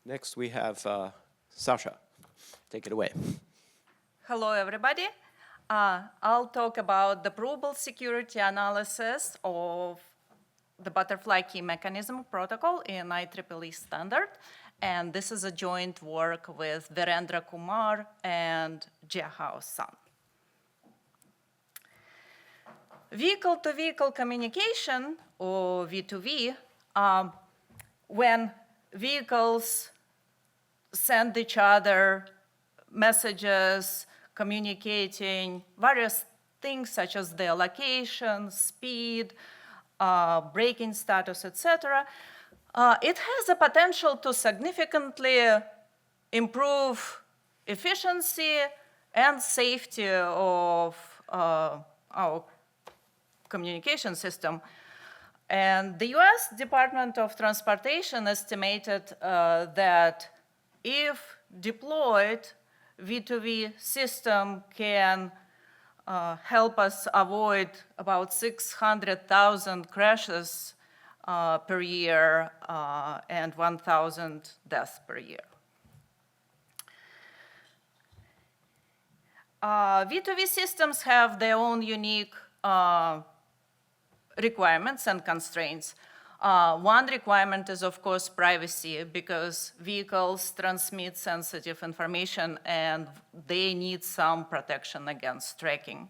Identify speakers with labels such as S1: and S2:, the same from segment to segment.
S1: Next we have Sasha. Take it away.
S2: Hello, everybody. I'll talk about the Provable security analysis of the butterfly key mechanism protocol in IEEE standard. And this is a joint work with Virendra Kumar and Jiahao Sun. Vehicle-to-vehicle communication, or V2V, when vehicles send each other messages communicating various things such as their location, speed, braking status, etc. It has the potential to significantly improve efficiency and safety of our communication system. And the US Department of Transportation estimated that if deployed, V2V system can help us avoid about 600,000 crashes per year and 1,000 deaths per year. V2V systems have their own unique requirements and constraints. One requirement is, of course, privacy, because vehicles transmit sensitive information and they need some protection against tracking.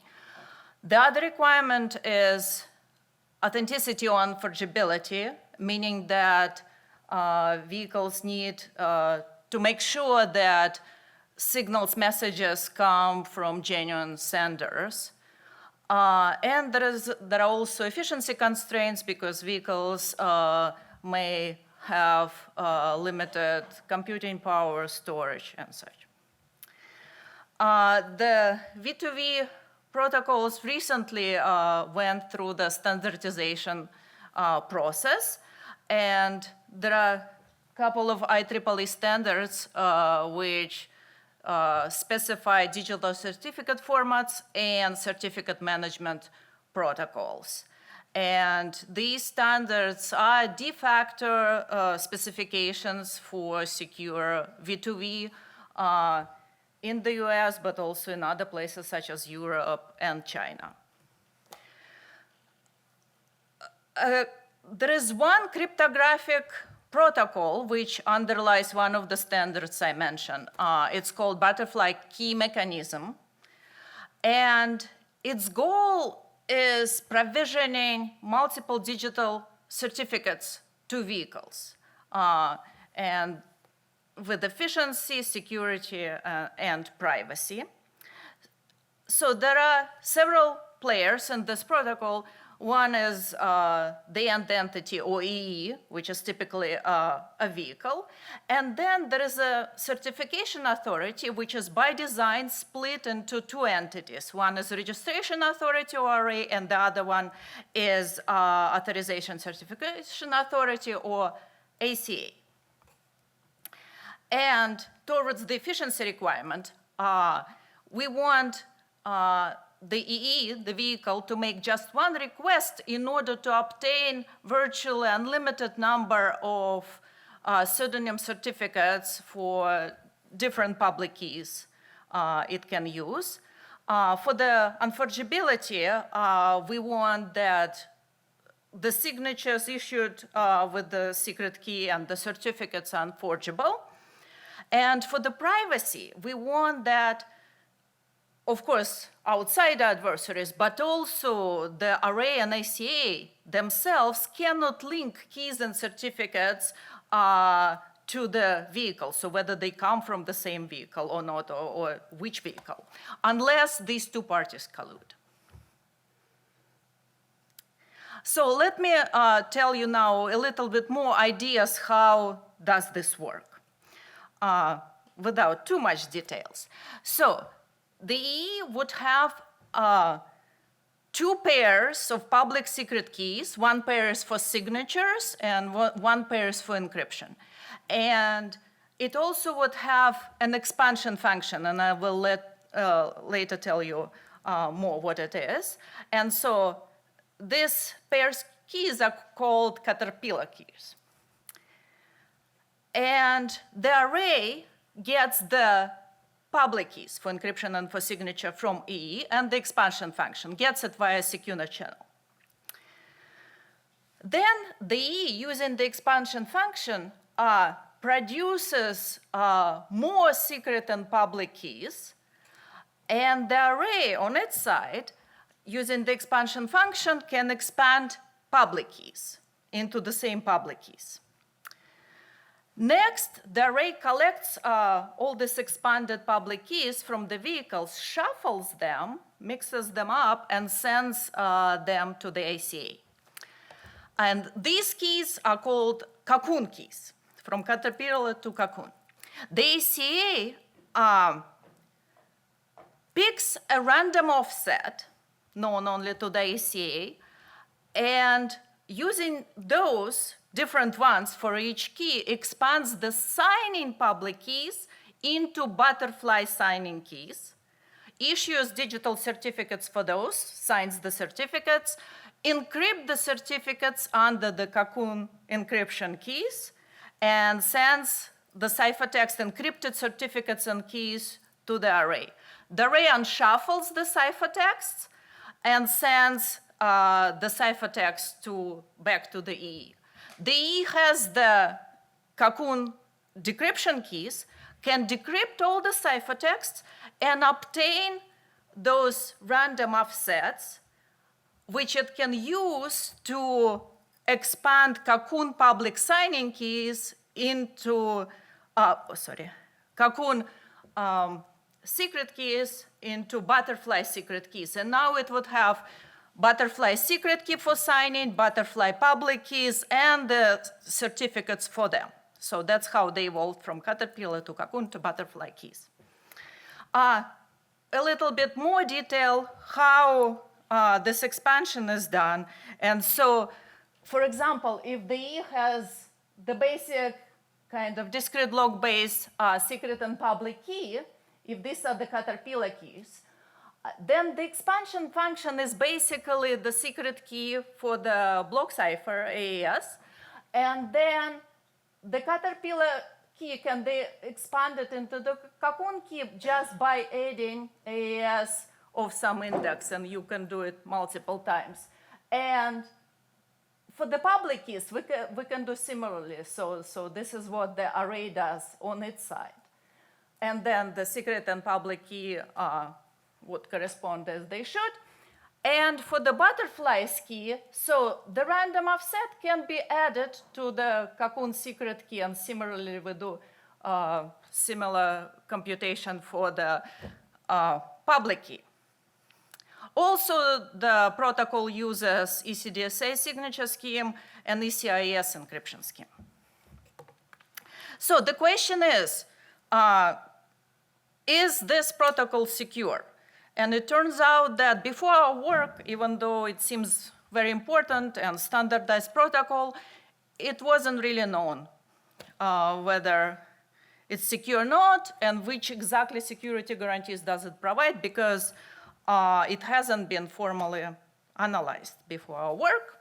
S2: The other requirement is authenticity or unforgeability, meaning that vehicles need to make sure that signals messages come from genuine senders. And there are also efficiency constraints because vehicles may have limited computing power, storage, and such. The V2V protocols recently went through the standardization process, and there are a couple of IEEE standards which specify digital certificate formats and certificate management protocols. And these standards are de facto specifications for secure V2V in the US, but also in other places such as Europe and China. There is one cryptographic protocol which underlies one of the standards I mentioned. It's called butterfly key mechanism. And its goal is provisioning multiple digital certificates to vehicles, and with efficiency, security, and privacy. So there are several players in this protocol. One is the end entity, or IEEE, which is typically a vehicle. And then there is a certification authority, which is by design split into two entities. One is registration authority, or RA, and the other one is authorization certification authority, or ACA. And towards the efficiency requirement, we want the IEEE, the vehicle, to make just one request in order to obtain virtually unlimited number of pseudonym certificates for different public keys it can use. For the unforgeability, we want that the signatures issued with the secret key and the certificates are unforgeable. And for the privacy, we want that, of course, outside adversaries, but also the array and ACA themselves cannot link keys and certificates to the vehicle, so whether they come from the same vehicle or not, or which vehicle, unless these two parties collude. So let me tell you now a little bit more ideas how does this work, without too much details. So the IEEE would have two pairs of public secret keys. One pair is for signatures and one pair is for encryption. And it also would have an expansion function, and I will later tell you more what it is. And so these pairs keys are called caterpillar keys. And the array gets the public keys for encryption and for signature from EE, and the expansion function gets it via secure channel. Then the EE, using the expansion function, produces more secret and public keys, and the array on its side, using the expansion function, can expand public keys into the same public keys. Next, the array collects all these expanded public keys from the vehicles, shuffles them, mixes them up, and sends them to the ACA. And these keys are called Cocoon keys, from Caterpillar to Cocoon. The ACA picks a random offset, known only to the ACA, and using those different ones for each key, expands the signing public keys into butterfly signing keys, issues digital certificates for those, signs the certificates, encrypt the certificates under the Cocoon encryption keys, and sends the ciphertext encrypted certificates and keys to the array. The array unshuffles the ciphertexts and sends the ciphertext back to the EE. The EE has the Cocoon decryption keys, can decrypt all the ciphertexts and obtain those random offsets, which it can use to expand Cocoon public signing keys into, Cocoon secret keys into butterfly secret keys. And now it would have butterfly secret key for signing, butterfly public keys, and the certificates for them. So that's how they evolved from Caterpillar to Cocoon to butterfly keys. A little bit more detail how this expansion is done. And so, for example, if the E has the basic kind of discrete log-based secret and public key, if these are the Caterpillar keys, then the expansion function is basically the secret key for the block cipher, AES, and then the Caterpillar key can be expanded into the Cocoon key just by adding AES of some index, and you can do it multiple times. And for the public keys, we can do similarly. So this is what the array does on its side. And then the secret and public key would correspond as they should. And for the butterflies key, so the random offset can be added to the Cocoon secret key, and similarly we do similar computation for the public key. Also, the protocol uses ECDSA signature scheme and ECIS encryption scheme. So the question is this protocol secure? And it turns out that before our work, even though it seems very important and standardized protocol, it wasn't really known whether it's secure or not, and which exactly security guarantees does it provide, because it hasn't been formally analyzed before our work.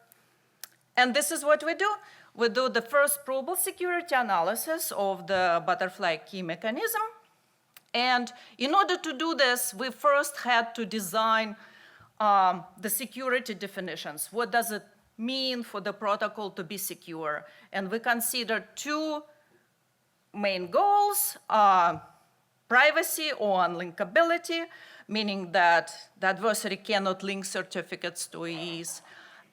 S2: And this is what we do. We do the first Provable security analysis of the butterfly key mechanism. And in order to do this, we first had to design the security definitions. What does it mean for the protocol to be secure? And we considered two main goals: privacy or unlinkability, meaning that the adversary cannot link certificates to EEs.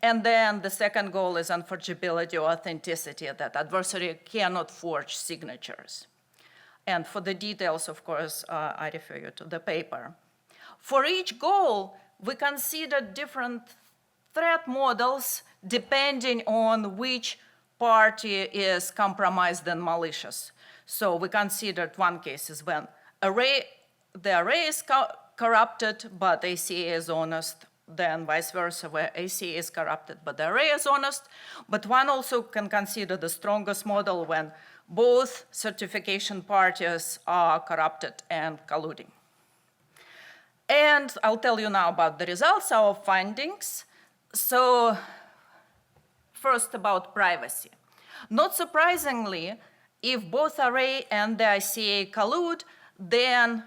S2: And then the second goal is unforgeability or authenticity, that adversary cannot forge signatures. And for the details, of course, I refer you to the paper. For each goal, we considered different threat models depending on which party is compromised and malicious. So we considered one case is when the array is corrupted, but ACA is honest, then vice versa, where ACA is corrupted, but the array is honest. But one also can consider the strongest model when both certification parties are corrupted and colluding. And I'll tell you now about the results, our findings. So first about privacy. Not surprisingly, if both array and the ICA collude, then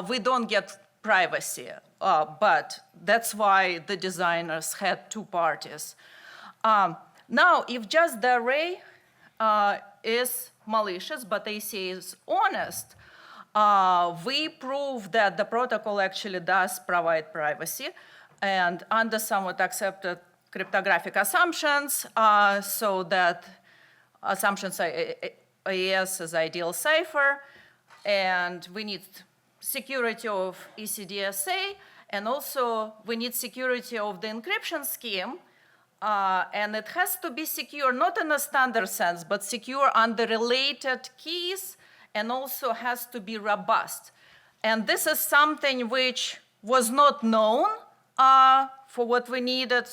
S2: we don't get privacy. But that's why the designers had two parties. Now, if just the array is malicious, but ACA is honest, we prove that the protocol actually does provide privacy, and under somewhat accepted cryptographic assumptions, so that assumptions are AES is ideal cipher, and we need security of ECDSA, and also we need security of the encryption scheme, and it has to be secure not in a standard sense, but secure under related keys, and also has to be robust. And this is something which was not known for what we needed,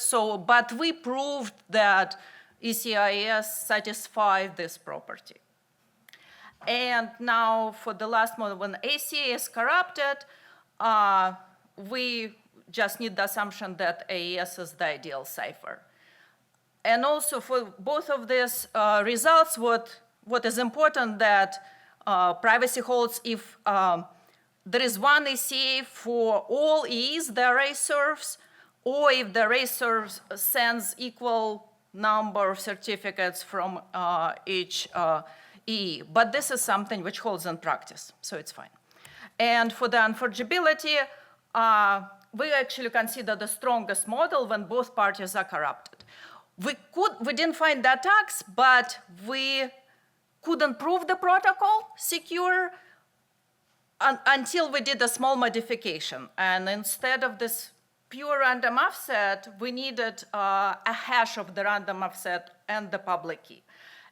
S2: but we proved that ECIS satisfies this property. And now for the last model, when ACA is corrupted, we just need the assumption that AES is the ideal cipher. And also for both of these results, what is important that privacy holds if there is one ACA for all E's the array serves, or if the array sends equal number of certificates from each E. But this is something which holds in practice, so it's fine. And for the unforgeability, we actually consider the strongest model when both parties are corrupted. We didn't find the attacks, but we couldn't prove the protocol secure until we did a small modification. And instead of this pure random offset, we needed a hash of the random offset and the public key.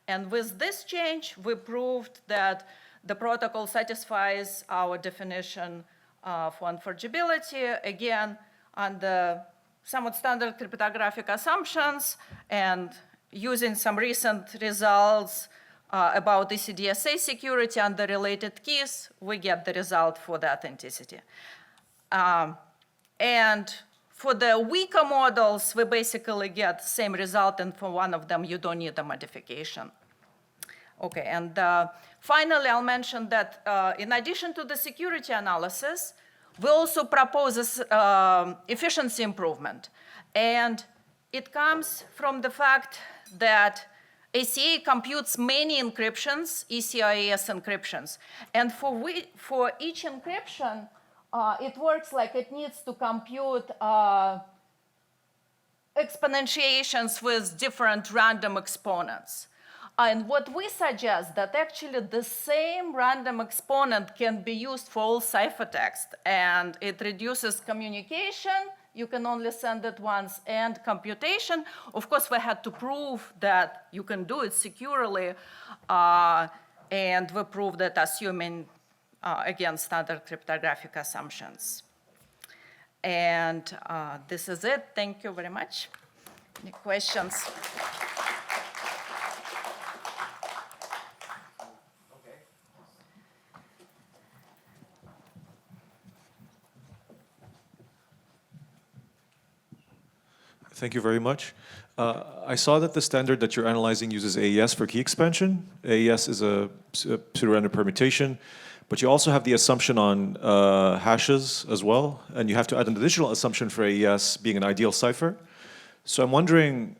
S2: And with this change, we proved that the protocol satisfies our definition for unforgeability, again, under somewhat standard cryptographic assumptions, and using some recent results about ECDSA security and the related keys, we get the result for the authenticity. And for the weaker models, we basically get the same result, and for one of them, you don't need a modification. Okay, and finally, I'll mention that in addition to the security analysis, we also propose this efficiency improvement. And it comes from the fact that ACA computes many encryptions, ECIS encryptions. And for each encryption, it works like it needs to compute exponentiations with different random exponents. And what we suggest that actually the same random exponent can be used for all ciphertext, and it reduces communication. You can only send it once, and computation. Of course, we had to prove that you can do it securely, and we proved that assuming, again, standard cryptographic assumptions. And this is it. Thank you very much. Any questions?
S3: Thank you very much. I saw that the standard that you're analyzing uses AES for key expansion. AES is a pseudo-random permutation, but you also have the assumption on hashes as well, and you have to add an additional assumption for AES being an ideal cipher. So I'm wondering,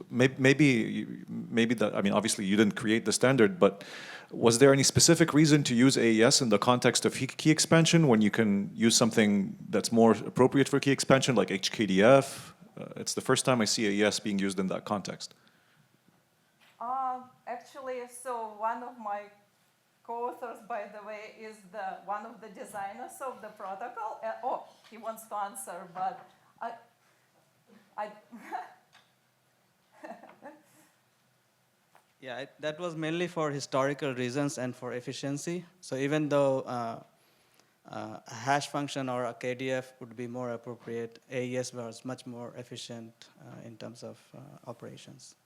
S3: maybe that, I mean, obviously you didn't create the standard, but was there any specific reason to use AES in the context of key expansion when you can use something that's more appropriate for key expansion, like HKDF? It's the first time I see AES being used in that context.
S2: Actually, so one of my co-authors, by the way, is one of the designers of the protocol. Oh, he wants to answer, but I
S4: Yeah, that was mainly for historical reasons and for efficiency. So even though a hash function or a KDF would be more appropriate, AES was much more efficient in terms of operations.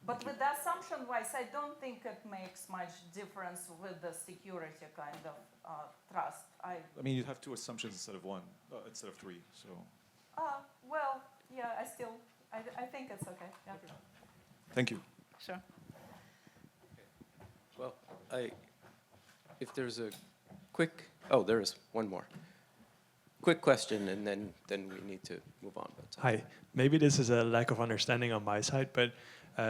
S2: But with the assumption-wise, I don't think it makes much difference with the security kind of trust.
S3: I mean, you have two assumptions instead of one, instead of three, so.
S2: Well, yeah, I think it's okay. Yeah.
S3: Thank you.
S2: Sure.
S1: Well, if there's a quick, oh, there is one more. Quick question, and then we need to move on. But
S5: Hi, maybe this is a lack of understanding on my side, but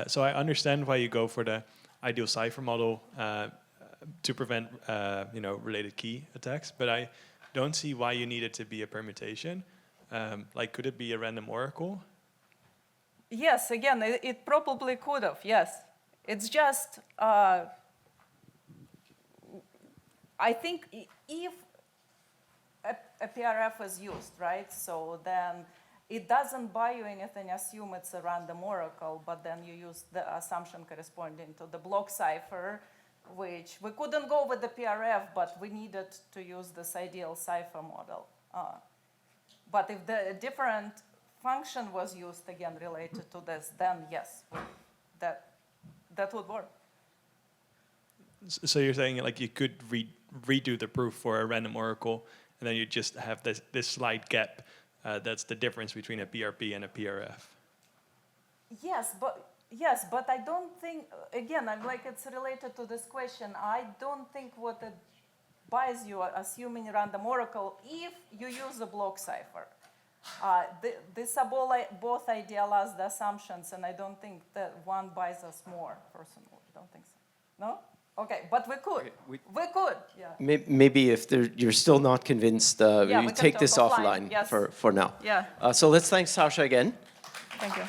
S5: so I understand why you go for the ideal cipher model to prevent related key attacks, but I don't see why you need it to be a permutation. Like, could it be a random oracle?
S2: Yes, again, it probably could have, yes. It's just, I think if a PRF is used, right, so then it doesn't buy you anything, assume it's a random oracle, but then you use the assumption corresponding to the block cipher, which we couldn't go with the PRF, but we needed to use this ideal cipher model. But if the different function was used, again, related to this, then yes, that would work.
S5: So you're saying like you could redo the proof for a random oracle, and then you just have this slight gap. That's the difference between a PRP and a PRF.
S2: Yes, but I don't think, again, I'm like it's related to this question. I don't think what it buys you, assuming random oracle, if you use a block cipher. These are both idealized assumptions, and I don't think that one buys us more, personally. Don't think so. No? Okay, but we could.
S1: Okay,
S2: we could, yeah.
S1: maybe if you're still not convinced,
S2: Yeah, we
S1: we
S2: can
S1: take
S2: talk
S1: this
S2: offline,
S1: offline
S2: yes.
S1: for now.
S2: Yeah.
S1: So let's thank Sasha again.
S2: Thank you.